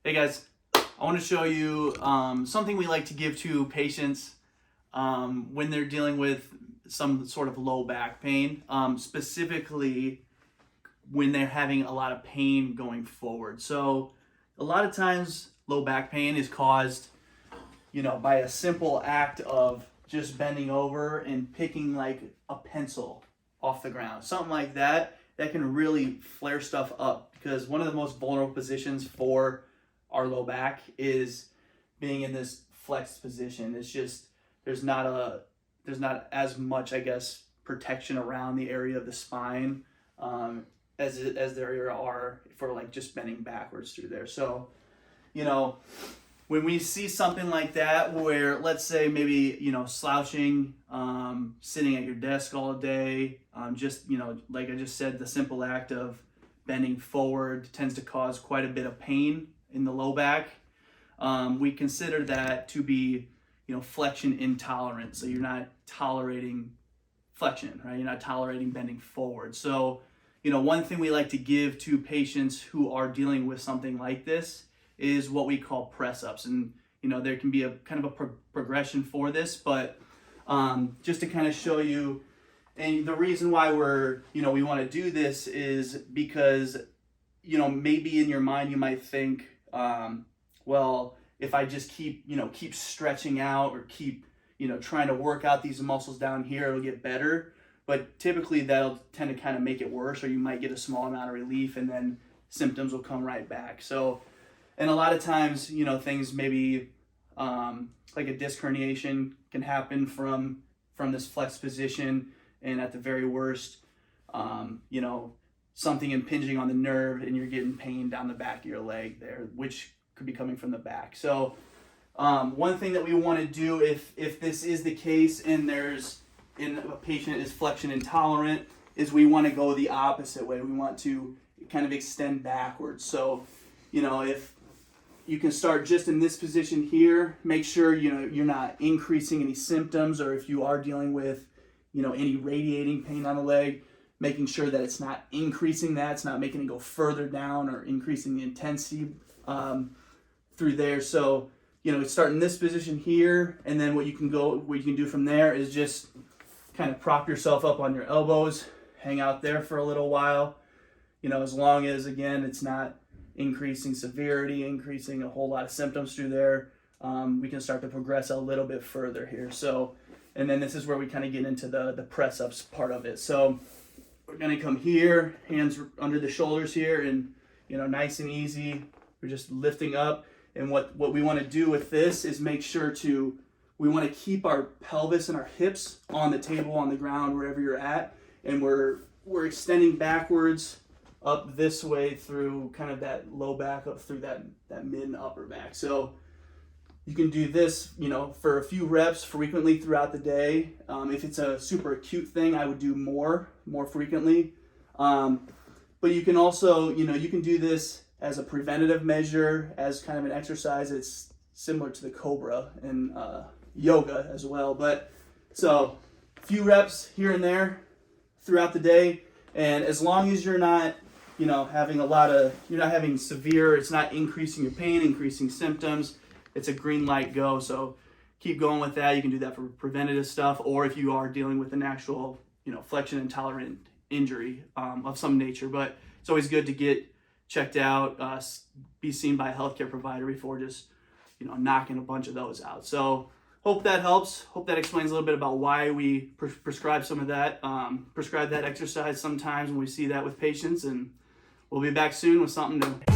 Hey guys, I want to show you something we like to give to patients when they're dealing with some sort of low back pain, specifically when they're having a lot of pain going forward. So a lot of times low back pain is caused, by a simple act of just bending over and picking like a pencil off the ground, something like that. That can really flare stuff up, because one of the most vulnerable positions for our low back is being in this flexed position. It's just there's not as much, I guess, protection around the area of the spine as there are for like just bending backwards through there. So, when we see something like that, where let's say maybe slouching, sitting at your desk all day, like I just said, the simple act of bending forward tends to cause quite a bit of pain in the low back. We consider that to be flexion intolerant. So you're not tolerating flexion, right? You're not tolerating bending forward. So one thing we like to give to patients who are dealing with something like this is what we call press ups. And there can be a kind of a progression for this, but just to kind of show you. And the reason why we want to do this is because maybe in your mind you might think, well, if I just keep stretching out or keep trying to work out these muscles down here, it'll get better. But typically that'll tend to kind of make it worse, or you might get a small amount of relief and then symptoms will come right back. So, and a lot of times, things maybe like a disc herniation can happen from this flexed position, and at the very worst, something impinging on the nerve and you're getting pain down the back of your leg there, which could be coming from the back. So one thing that we want to do if this is the case and a patient is flexion intolerant, is we want to go the opposite way. We want to kind of extend backwards. So, if you can start just in this position here, make sure you're not increasing any symptoms, or if you are dealing with any radiating pain on the leg, making sure that it's not increasing that, it's not making it go further down or increasing the intensity through there. So start in this position here, and then what you can do from there is just kind of prop yourself up on your elbows, hang out there for a little while, as long as, again, it's not increasing severity, increasing a whole lot of symptoms through there. We can start to progress a little bit further here. So, and then this is where we kind of get into the press ups part of it. So we're going to come here, hands under the shoulders here, and nice and easy. We're just lifting up. And what we want to do with this is make sure we want to keep our pelvis and our hips on the table, on the ground, wherever you're at, and we're extending backwards up this way through kind of that low back up through that mid and upper back. So you can do this, for a few reps frequently throughout the day. If it's a super acute thing, I would do more frequently. But you can also, you can do this as a preventative measure, as kind of an exercise. It's similar to the Cobra in yoga as well. But so a few reps here and there throughout the day. And as long as you're not, you're not having severe, it's not increasing your pain, increasing symptoms, it's a green light go. So keep going with that. You can do that for preventative stuff, or if you are dealing with an actual, flexion intolerant injury of some nature. But it's always good to get checked out, be seen by a healthcare provider before just, knocking a bunch of those out. So hope that helps. Hope that explains a little bit about why we prescribe some of that, prescribe that exercise sometimes when we see that with patients. And we'll be back soon with something new.